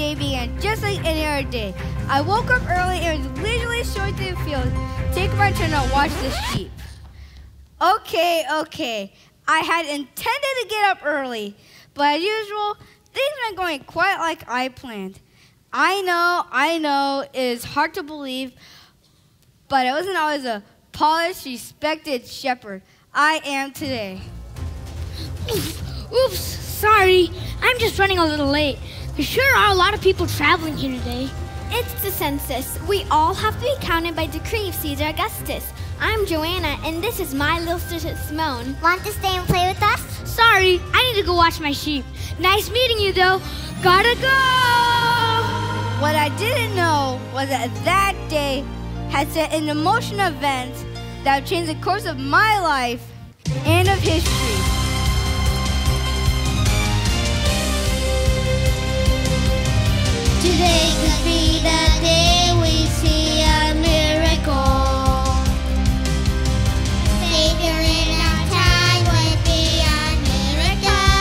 day began just like any other day. I woke up early and was leisurely strolling through the field, taking my turn to watch the sheep. Okay. I had intended to get up early, but as usual, things weren't going quite like I planned. I know, it is hard to believe, but I wasn't always a polished, respected shepherd. I am today. Oops, sorry. I'm just running a little late. There sure are a lot of people traveling here today. It's the census. We all have to be counted by decree of Caesar Augustus. I'm Joanna, and this is my little sister Simone. Want to stay and play with us? Sorry, I need to go watch my sheep. Nice meeting you, though. Gotta go! What I didn't know was that day had set in motion events that would change the course of my life and of history. Today could be the day we see a miracle. Savior in our time would be a miracle.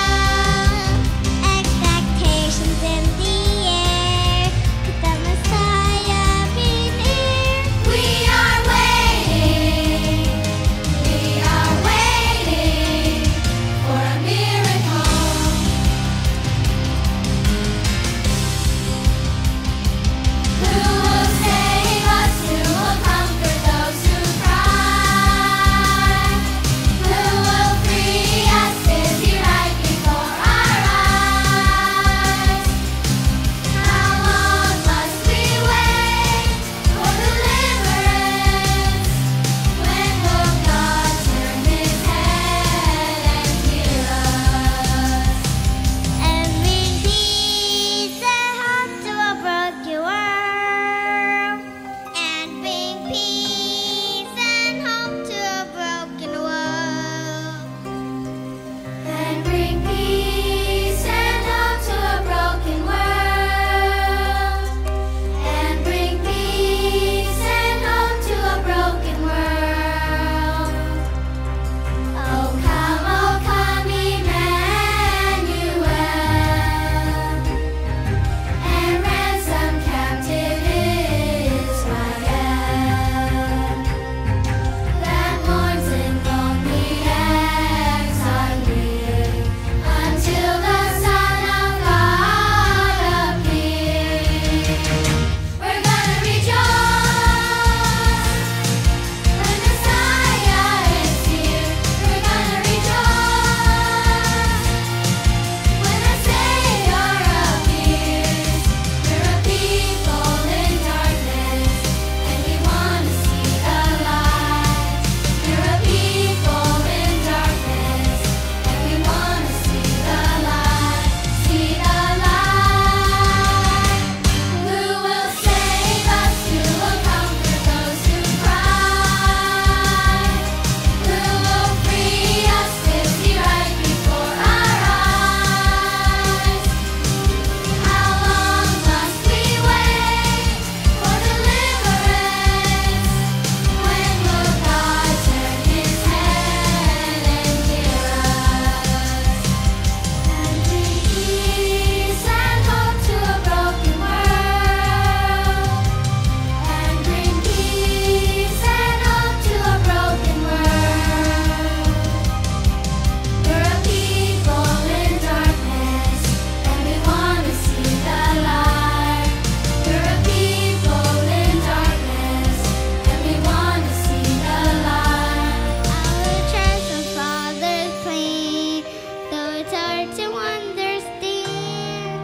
Expectations in the air, could the Messiah be near? We are waiting for a miracle. Who will save us? Who will comfort those who cry? Who will free us? Is he right before our eyes? How long must we wait for deliverance? When will God turn his head and hear us? And bring peace and hope to a broken world. And bring peace and hope to a broken world. And bring peace and hope to a broken world. And bring peace and hope to a broken world. Oh come, Emmanuel, and ransom captive Israel that mourns in lonely exile here until the Son of God appears. We're gonna rejoice when Messiah is here. We're gonna rejoice when the Savior appears. We're a people in darkness, and we want to see the light. We're a people in darkness, and we want to see the light. See the light. Who will save us? Who will comfort those who cry? Who will free us? Is he right before our eyes? How long must we wait for deliverance? When will God turn his head and hear us? And bring peace and hope to a broken world. And bring peace and hope to a broken world. We're a people in darkness, and we want to see the light. We're a people in darkness, and we want to see the light. Our church and fathers clean, though it's hard to understand.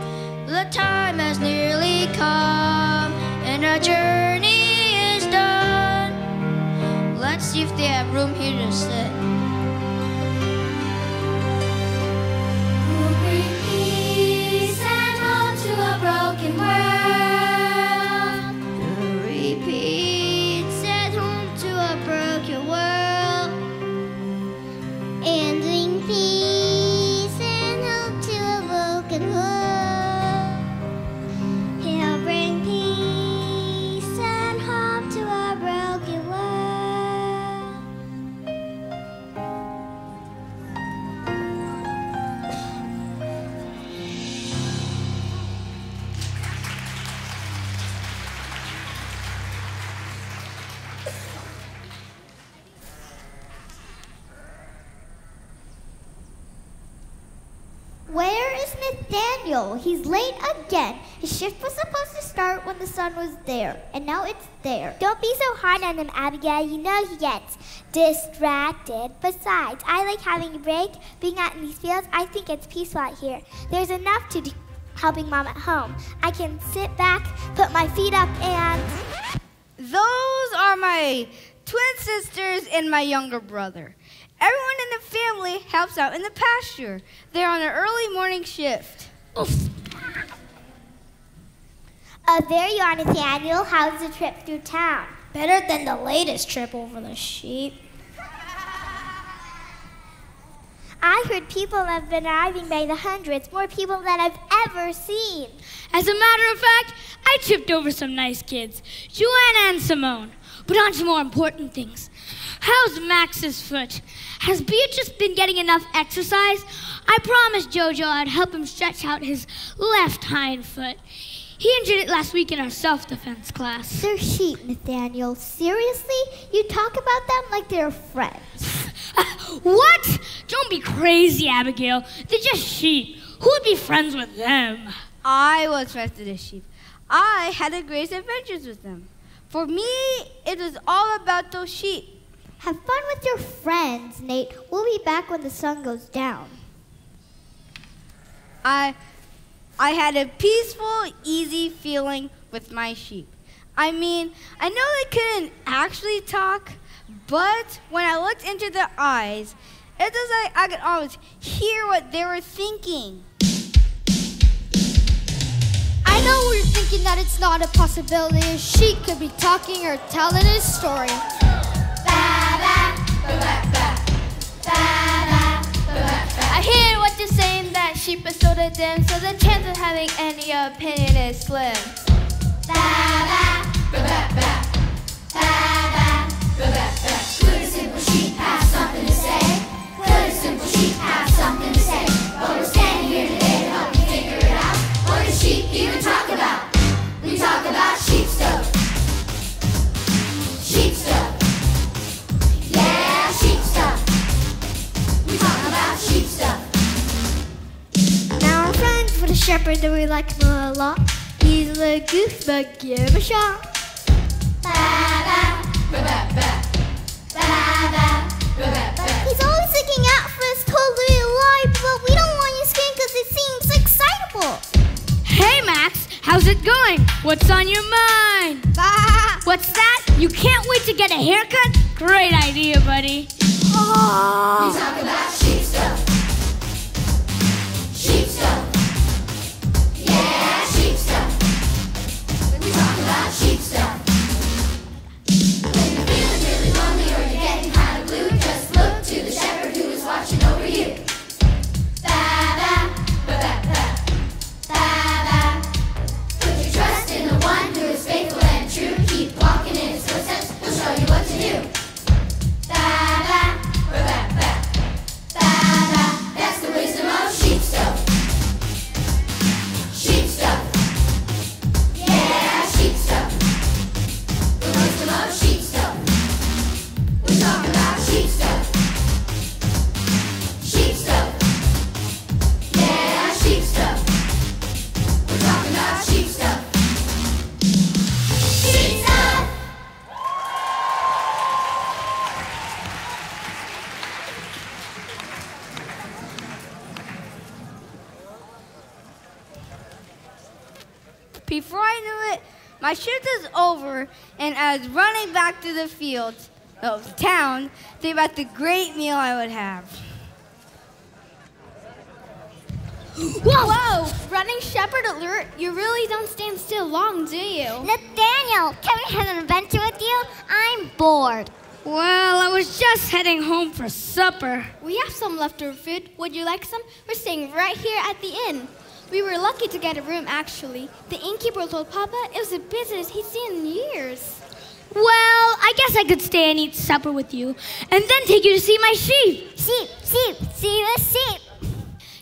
The time has nearly come, and our journey is done. Let's see if they have room here to sit. Who'll bring peace and hope to a broken world? To repeat, Send home to a broken world. And bring peace and hope to a broken world. He'll bring peace and hope to a broken world. Where is Nathaniel? He's late again. His shift was supposed to start when the sun was there, and now it's there. Don't be so hard on him, Abigail. You know he gets distracted. Besides, I like having a break. Being out in these fields, I think it's peaceful out here. There's enough to do helping Mom at home. I can sit back, put my feet up, and... Those are my twin sisters and my younger brother. Everyone in the family helps out in the pasture. They're on an early morning shift. Oh, there you are, Nathaniel. How's the trip through town? Better than the latest trip over the sheep. I heard people have been arriving by the hundreds, more people than I've ever seen. As a matter of fact, I tripped over some nice kids, Joanna and Simone. But on to more important things. How's Max's foot? Has Beatrice been getting enough exercise? I promised Jojo I'd help him stretch out his left hind foot. He injured it last week in our self-defense class. They're sheep, Nathaniel. Seriously? You talk about them like they're friends. What? Don't be crazy, Abigail. They're just sheep. Who would be friends with them? I was friends with the sheep. I had the greatest adventures with them. For me, it was all about those sheep. Have fun with your friends, Nate. We'll be back when the sun goes down. I had a peaceful, easy feeling with my sheep. I mean, I know they couldn't actually talk, but when I looked into their eyes, it was like I could always hear what they were thinking. I know we're thinking that it's not a possibility a sheep could be talking or telling a story. I hear what you're saying, that sheep is sort of dim, so the chance of having any opinion is slim. Could a simple sheep have something to say? Could a simple sheep have something to say? Well, we're standing here today to help you figure it out. What do sheep even talk about? We talk about sheep stuff. Sheep stuff. Yeah, sheep stuff. We talk about sheep stuff. Now our friend with a shepherd that we like him a lot. He's a little goose, but give him a shot. He's always looking out for us, totally alive, but we don't want you skin because it seems excitable. Hey, Max, how's it going? What's on your mind? What's that? You can't wait to get a haircut? Great idea, buddy. We talk about sheep stuff. Sheep stuff. Yeah, sheep stuff. We talk about sheep stuff. When you're feeling really lonely or you're getting kind of blue, just look to the shepherd who is watching over you. Put your trust in the one who is faithful and true. Keep walking in his footsteps, he'll show you what to do. That's the wisdom of sheep stuff. Sheep stuff. Yeah, sheep stuff. The wisdom of sheep stuff. We talk about sheep stuff. Sheep stuff. Yeah, sheep stuff. We're talking about sheep stuff. Sheep stuff. Before I knew it, my shift was over, and I was running back to the fields of town, thinking about the great meal I would have. Whoa! Running shepherd alert. You really don't stand still long, do you? Nathaniel, can we have an adventure with you? I'm bored. Well, I was just heading home for supper. We have some leftover food. Would you like some? We're staying right here at the inn. We were lucky to get a room, actually. The innkeeper told Papa it was the busiest he'd seen in years. Well, I guess I could stay and eat supper with you, and then take you to see my sheep. Sheep, sheep, see the sheep.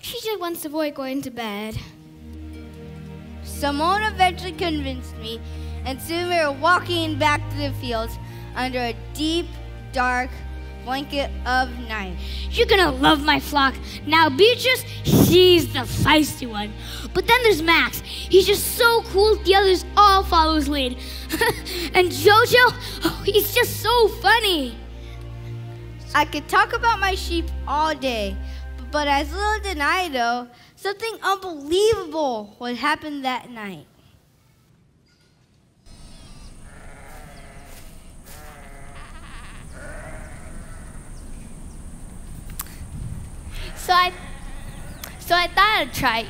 She just wants to avoid going to bed. Simone eventually convinced me, and soon we were walking back to the fields. under a deep, dark blanket of night. You're gonna love my flock. Now, Beatrice, she's the feisty one. But then there's Max. He's just so cool, the others all follow his lead. And Jojo, oh, he's just so funny. I could talk about my sheep all day, but as little did I know, something unbelievable would happen that night. So I thought I'd try,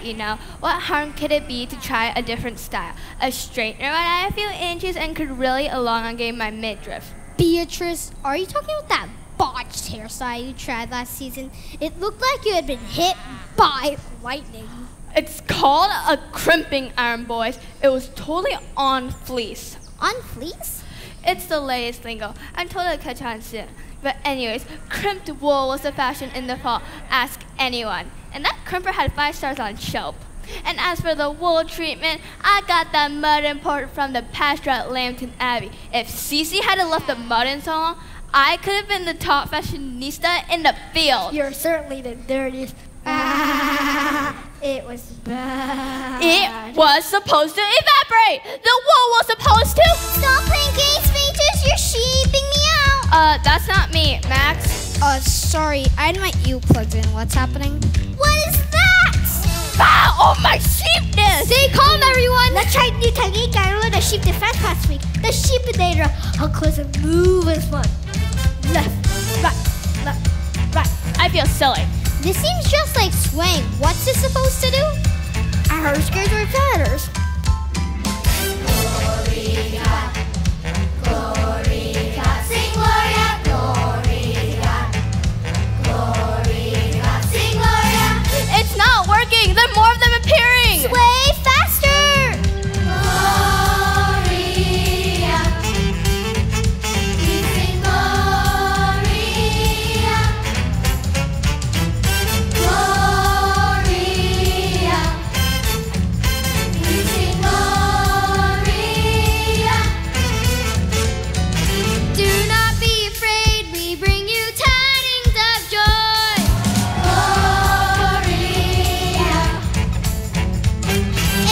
what harm could it be to try a different style? A straightener when I had a few inches and could really elongate my midriff. Beatrice, are you talking about that botched hairstyle you tried last season? It looked like you had been hit by lightning. It's called a crimping iron, boys. It was totally on fleece. On fleece? It's the latest lingo. I'm told it'll catch on soon. But anyways, crimped wool was the fashion in the fall. Ask anyone. And that crimper had 5 stars on Shelp. And as for the wool treatment, I got that mud import from the pasture at Lambton Abbey. If Cece hadn't left the mud in so long, I could have been the top fashionista in the field. You're certainly the dirtiest. It was bad. It was supposed to evaporate. The wool was supposed to. Stop playing games, Beatrice. You're sheeping me out. That's not me, Max. Sorry, I had my earplugs in. What's happening? What is that? Ah, oh, my sheepness! Stay calm, everyone! Let's try a new technique I learned at Sheep Defense last week. The sheepinator. How close and move is fun. Left, right. I feel silly. This seems just like swaying. What's this supposed to do? I heard scares were feathers. Sing Gloria, Gloria, Gloria, sing Gloria. It's not working. There are more of them appearing. Way faster. Gloria, we sing Gloria, Gloria, we sing Gloria. Do not be afraid, we bring you tidings of joy. Gloria,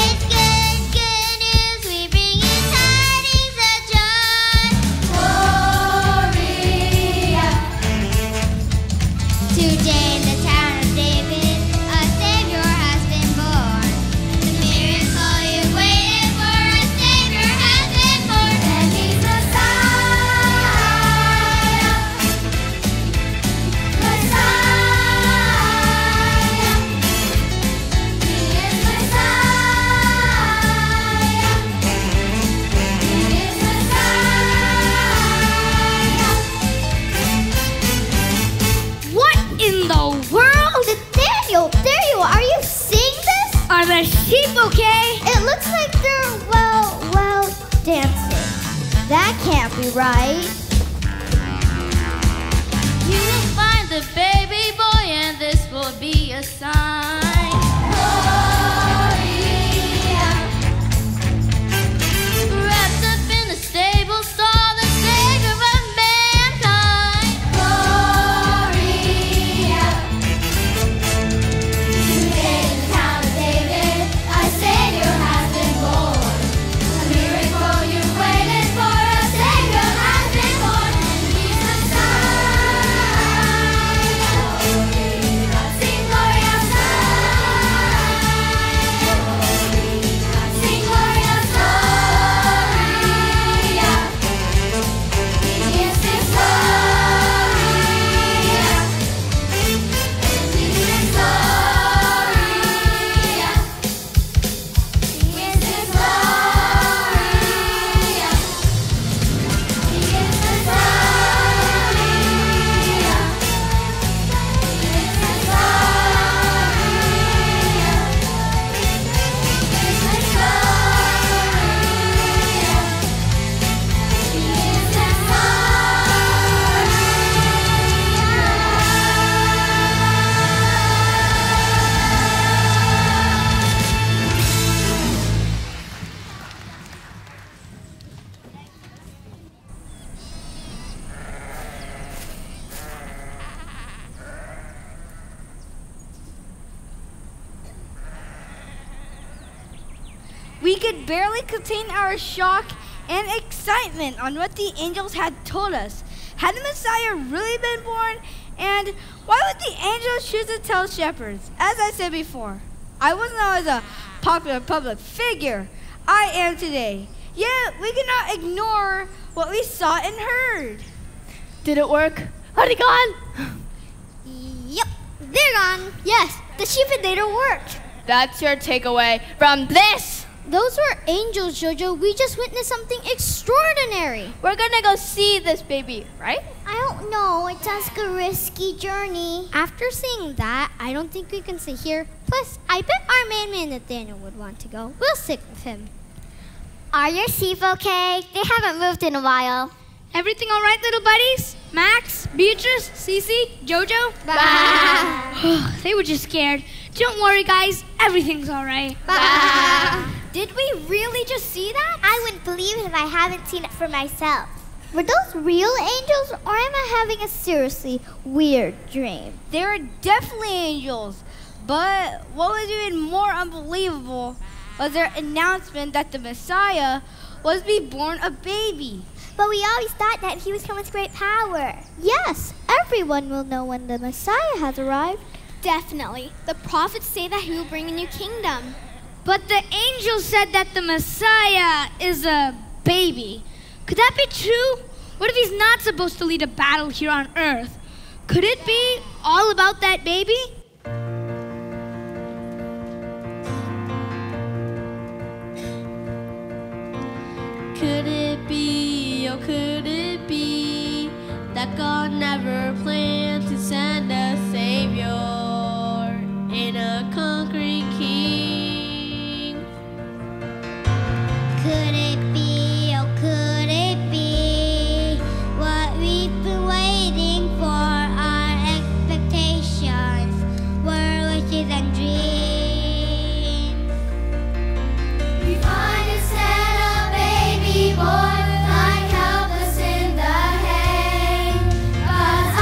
It's good news. We bring you tidings of joy. Gloria, Today in the town of David, a Savior has been born. The miracle you waited for, a Savior has been born. and He's Messiah, Messiah. He is Messiah. He is Messiah. What in the world? Daniel, there you are. Are you seeing this? Are the sheep okay? It looks like they're, well, dancing. That can't be right. You will find the baby boy, and this will be a sign. Gloria, wrapped up in the stable stall, the Savior of mankind. Gloria, today in the town of David, a Savior has been born. A miracle you waited for, a Savior has been born, and He's Messiah. Gloria, sing Gloria, Messiah. could barely contain our shock and excitement on what the angels had told us. Had the Messiah really been born? And why would the angels choose to tell shepherds? As I said before, I wasn't always a popular public figure. I am today. Yet we cannot ignore what we saw and heard. Did it work? Are they gone? Yep, they're gone. Yes, the sheepinator worked. That's your takeaway from this. Those were angels, Jojo. We just witnessed something extraordinary. We're gonna go see this baby, right? I don't know. It sounds like a risky journey. After seeing that, I don't think we can stay here. Plus, I bet our main man Nathaniel would want to go. We'll stick with him. Are your sheep okay? They haven't moved in a while. Everything all right, little buddies? Max, Beatrice, Cece, Jojo? They were just scared. Don't worry, guys. Everything's all right. Did we really just see that? I wouldn't believe it if I haven't seen it for myself. Were those real angels, or am I having a seriously weird dream? They were definitely angels. But what was even more unbelievable was their announcement that the Messiah was to be born a baby. But we always thought that he was coming with great power. Yes, everyone will know when the Messiah has arrived. Definitely. The prophets say that he will bring a new kingdom. But the angel said that the Messiah is a baby. Could that be true? What if he's not supposed to lead a battle here on earth? Could it be all about that baby? Could it be, oh could it be, that God never planned to send a Savior and a conquering King? Could it be, oh could it be, what we've been waiting for, our expectations were wishes and dreams. We find instead a baby born, lying helpless in the hay. God's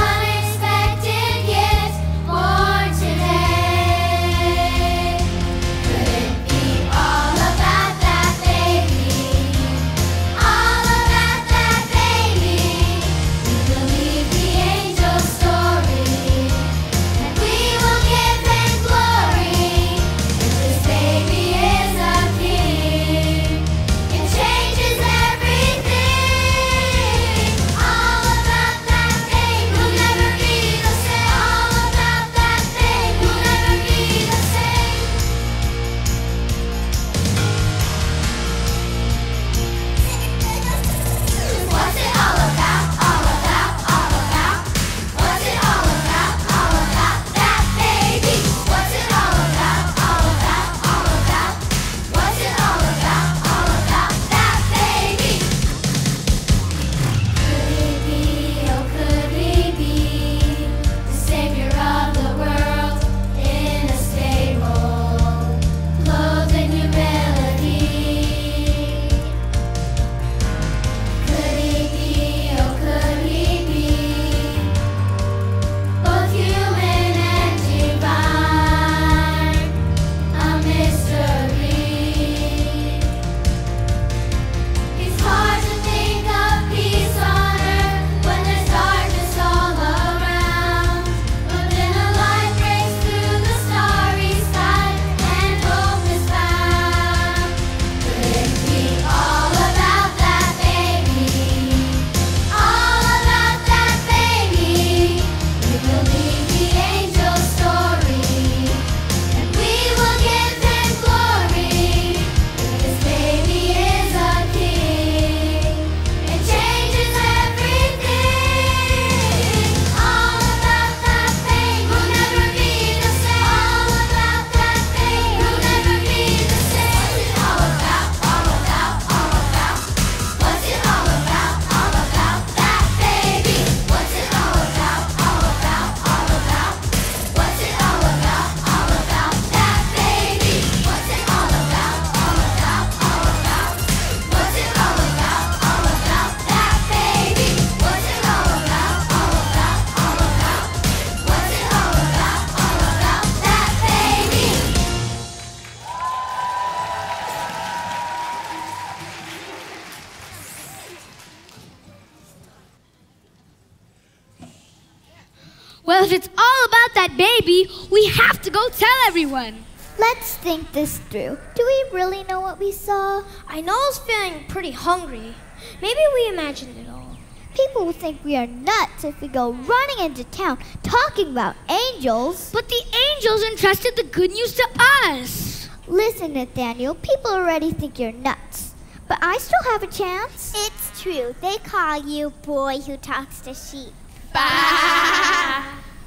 Well, if it's all about that baby, we have to go tell everyone. Let's think this through. Do we really know what we saw? I know I was feeling pretty hungry. Maybe we imagined it all. People will think we are nuts if we go running into town talking about angels. But the angels entrusted the good news to us. Listen, Nathaniel, people already think you're nuts. But I still have a chance. It's true. They call you boy who talks to sheep.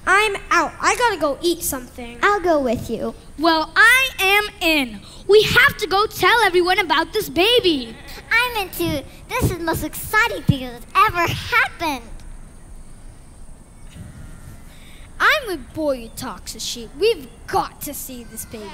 I'm out. I gotta go eat something. I'll go with you. Well, I am in. We have to go tell everyone about this baby. I'm in too. This is the most exciting thing that's ever happened. I'm with boy who talks to sheep. We've got to see this baby.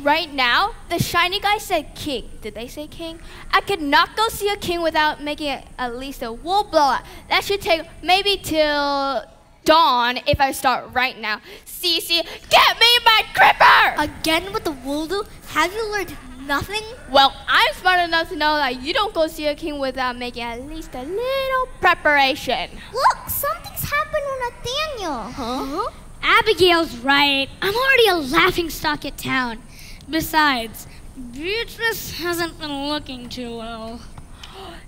Right now, the shiny guy said king. Did they say king? I could not go see a king without making it at least a wool blowout. That should take maybe till dawn if I start right now. Cece, get me my gripper! Again with the wool do? Have you learned nothing? Well, I'm smart enough to know that you don't go see a king without making at least a little preparation. Look, something's happened with Nathaniel. Huh? Abigail's right. I'm already a laughing stock at town. Besides, Beatrice hasn't been looking too well.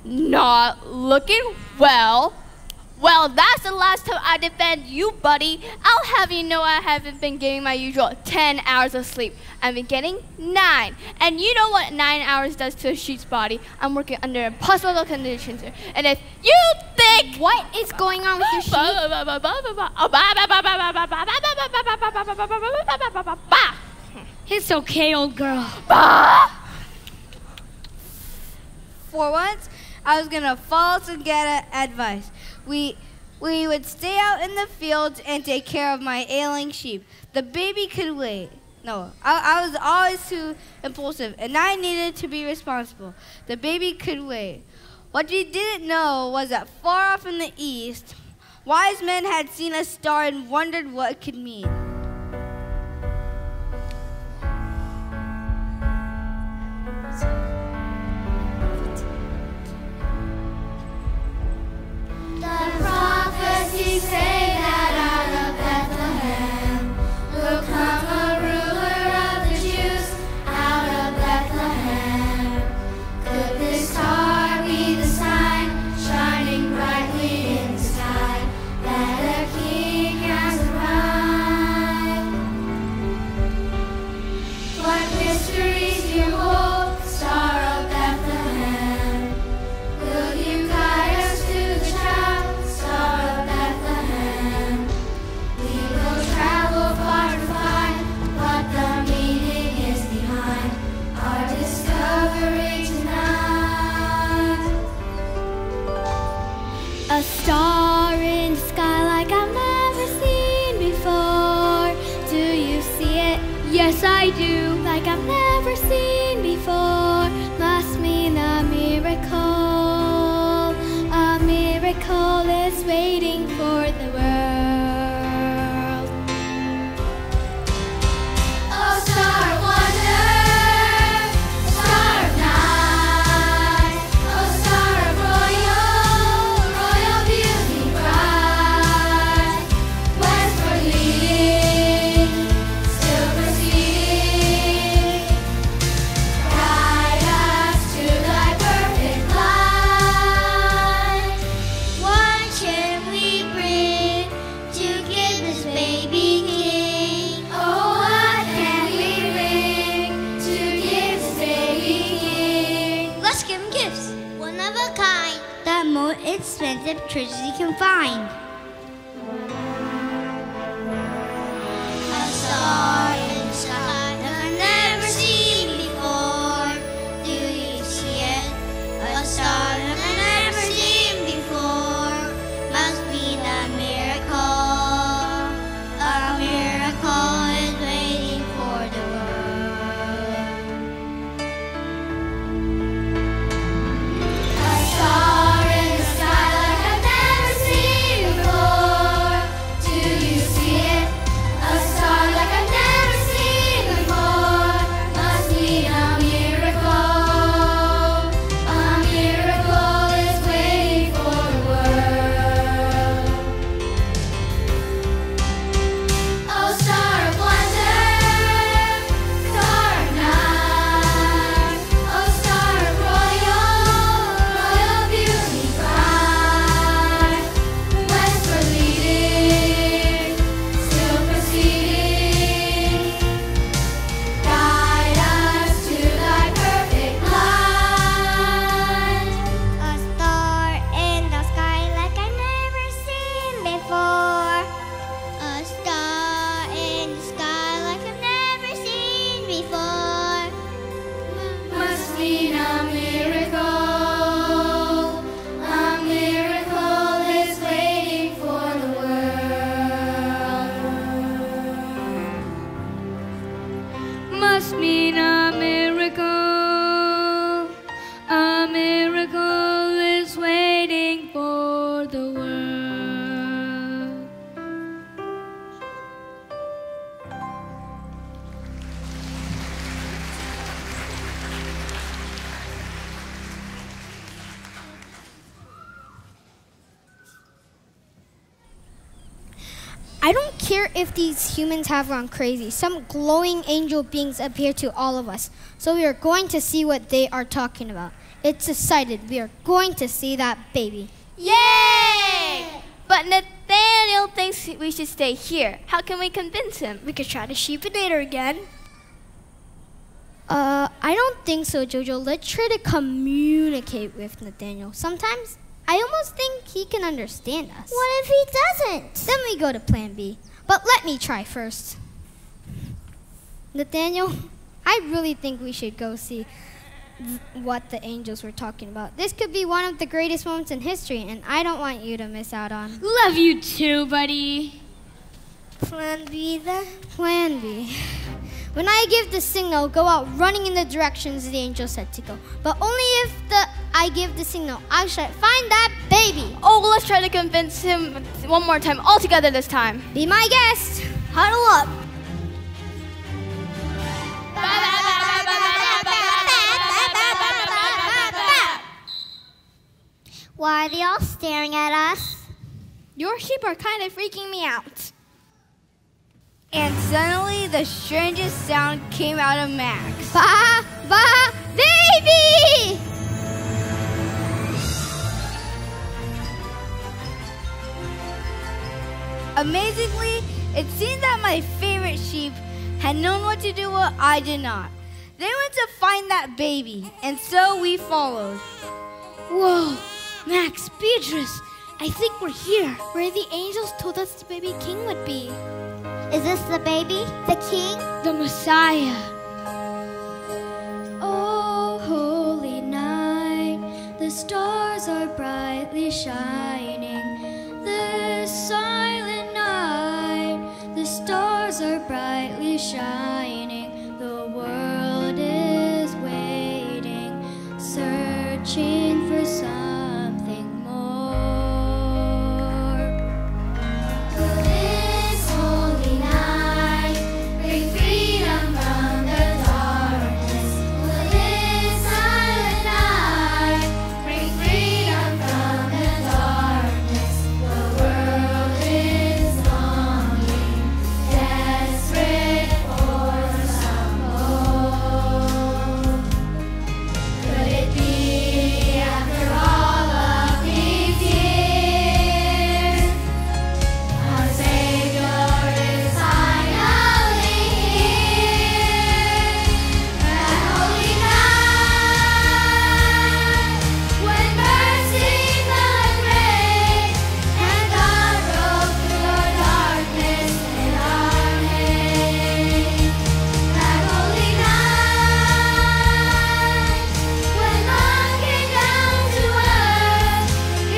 Not looking well? Well, that's the last time I defend you, buddy. I'll have you know I haven't been getting my usual 10 hours of sleep. I've been getting 9. And you know what 9 hours does to a sheep's body? I'm working under impossible conditions here. And if you think... What is going on with your sheep? It's okay, old girl. For once, I was gonna follow some advice. We would stay out in the fields and take care of my ailing sheep. The baby could wait. No, I was always too impulsive, and I needed to be responsible. The baby could wait. What we didn't know was that far off in the east, wise men had seen a star and wondered what it could mean. The prophecies say that out of Bethlehem will come a ruler of the Jews. Out of Bethlehem, could this star be the sign shining brightly in the sky that a king has arrived? What mysteries you hold, Star of Bethlehem? Will you guide us to the child, Star of Bethlehem? We will travel far to find what the meaning is behind our discovery tonight. A star in the sky like I've never seen before. Do you see it? Yes, I do. Like I've never seen before. Must mean a miracle. A miracle is waiting for the world. Oh, star of wonder, star of night, oh, star of royal beauty bright, westward leading, still proceeding, guide us to thy perfect light. What can we bring to give this baby king? Oh, what can we bring to give this baby king? Let's give him gifts. One of a kind. The most expensive treasures you can find. A star in the sky that I've never seen before. Do you see it? A star that I've never seen before. Must be the miracle. A miracle is waiting for the world. A star in the sky like I've never seen before. Do you see it? A star like I've never the world. I don't care if these humans have gone crazy. Some glowing angel beings appear to all of us. So we are going to see what they are talking about. It's decided. We are going to see that baby. Yay! But Nathaniel thinks we should stay here. How can we convince him? We could try the sheepinator again. I don't think so, Jojo. Let's try to communicate with Nathaniel. Sometimes I almost think he can understand us. What if he doesn't? Then we go to plan B. But let me try first. Nathaniel, I really think we should go see what the angels were talking about. This could be one of the greatest moments in history, and I don't want you to miss out on. Love you too, buddy. Plan B then? Plan B. When I give the signal, go out running in the directions the angel said to go. But only if I give the signal, I shall find that baby. Oh, let's try to convince him one more time, all together this time. Be my guest. Huddle up. Why are they all staring at us? Your sheep are kind of freaking me out. And suddenly the strangest sound came out of Max. Ba, ba, baby! Amazingly, it seemed that my favorite sheep had known what to do what I did not. They went to find that baby, and so we followed. Whoa, Max, Beatrice, I think we're here. Where the angels told us the baby king would be. Is this the baby? The king? The Messiah. Oh, holy night, the stars are brightly shining. This silent night, the stars are brightly shining. The world is waiting, searching for something more. This holy night, bring freedom from the darkness. This silent night, bring freedom from the darkness. The world is longing, desperate for some hope. Could it be after all of these years? Our Savior is finally here. That holy night, when mercy flowed grace, and God broke through our darkness and our hate. That holy night, when love came down to earth,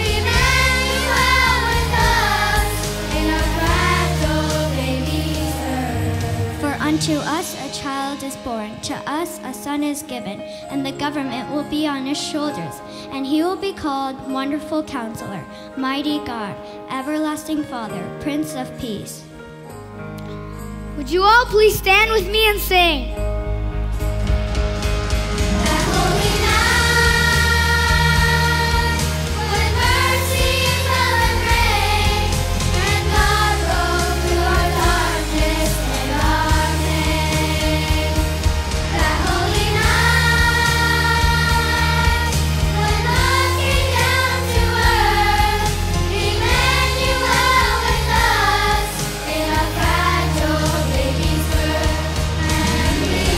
Emmanuel with us in a fragile baby's earth. For unto us a child is born, to us a son is given, and the government will be on his shoulders, and he will be called Wonderful Counselor, Mighty God, Everlasting Father, Prince of Peace. Would you all please stand with me and sing? That holy night, when mercy fell and grace, and God broke through our darkness and our pain. That holy night, when love came down to earth, Emmanuel with us in a fragile baby's birth, and we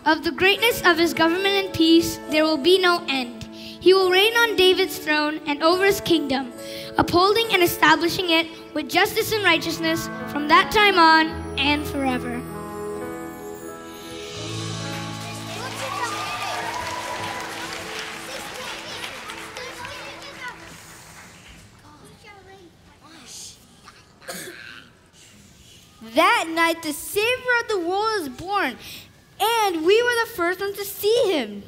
Of the greatness of his government and peace there will be no end. He will reign on David's throne and over his kingdom, upholding and establishing it with justice and righteousness from that time on and forever. That night, the Savior of the world was born, and we were the first ones to see him.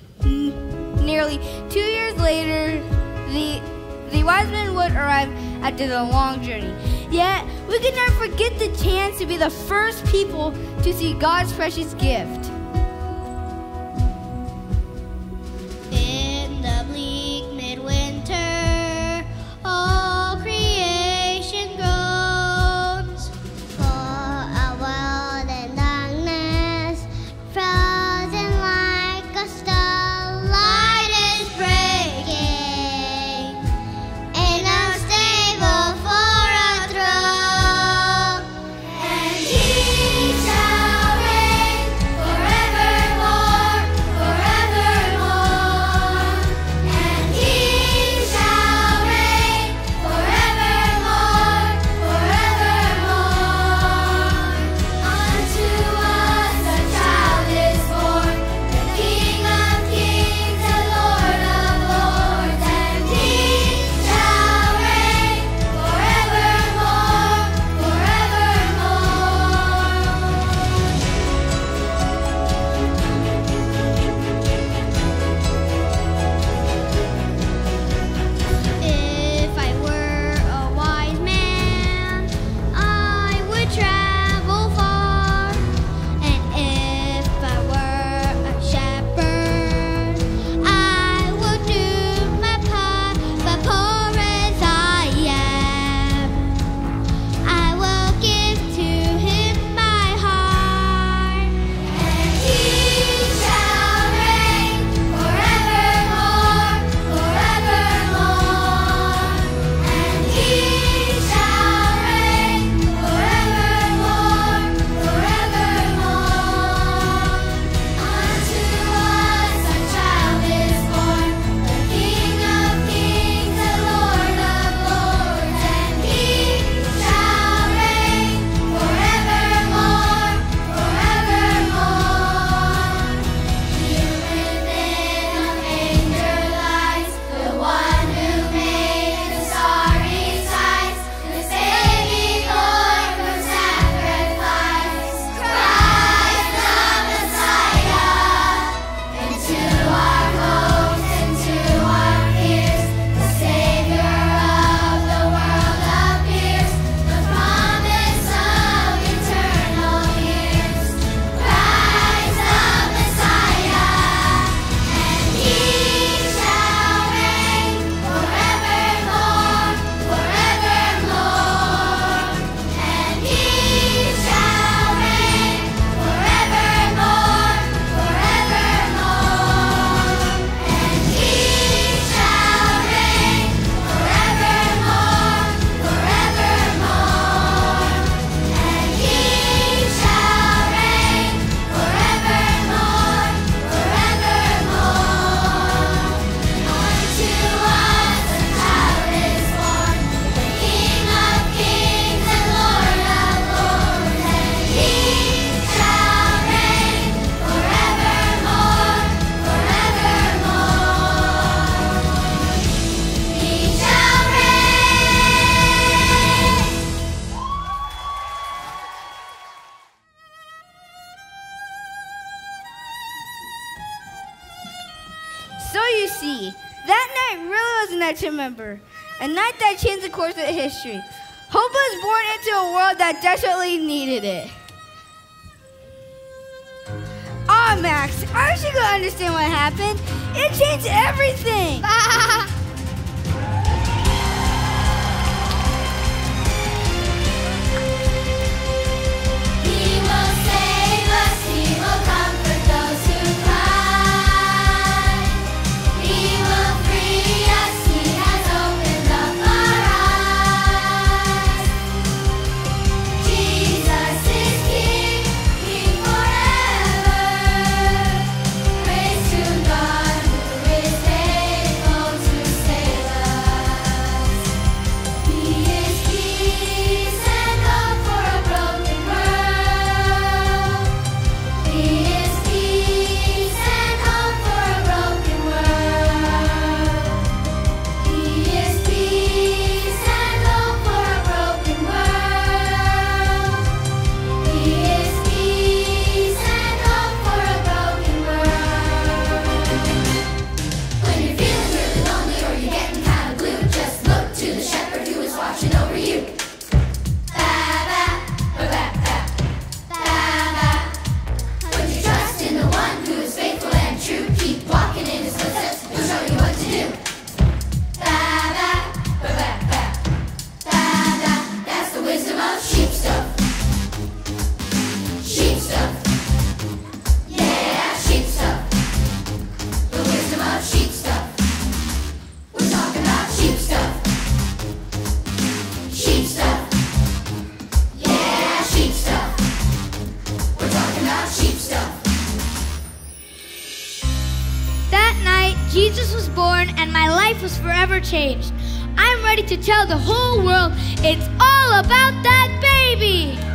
Nearly 2 years later, the wise men would arrive after the long journey. Yet, we could never forget the chance to be the first people to see God's precious gift. In the bleak midwinter, all creation groans for a world in darkness, frozen like a star. Light is breaking in a stable for a throne, And he shall reign forevermore, forevermore. And he shall reign forevermore, forevermore. Unto us a child is born, the King of kings and Lord of lords. And he shall reign forevermore, If I were a wise man, I would travel far. And if I were a shepherd, I would do my part. But poor as I am, I will give to him my heart. And he shall reign forevermore, forevermore. And he shall reign forevermore, forevermore. Unto us a child is born, the King of kings and Lord of lords. And he shall reign forevermore, forevermore. Here within a manger lies the one who made the starry skies, the baby born from sacrifice, Christ the Messiah. Into our hopes, into our fears, the Savior of the world appears, the promise of eternal years, Christ the Messiah. And he shall reign forevermore, forevermore. And he shall reign forevermore, forevermore. And he shall reign forevermore, forevermore. And he shall reign forevermore, forevermore. Unto us a child is born, the King of kings and Lord of lords. And he shall reign forevermore, forevermore. He shall reign. So you see, that night really was a night to remember. A night that changed the course of history. Hope was born into a world that desperately needed it. Ah, Max, aren't you gonna understand what happened? It changed everything! He will save us, he will comfort those who cry. He will free us, he has opened up our eyes. Jesus is King, King forever. Jesus was born and my life was forever changed. I'm ready to tell the whole world it's all about that baby.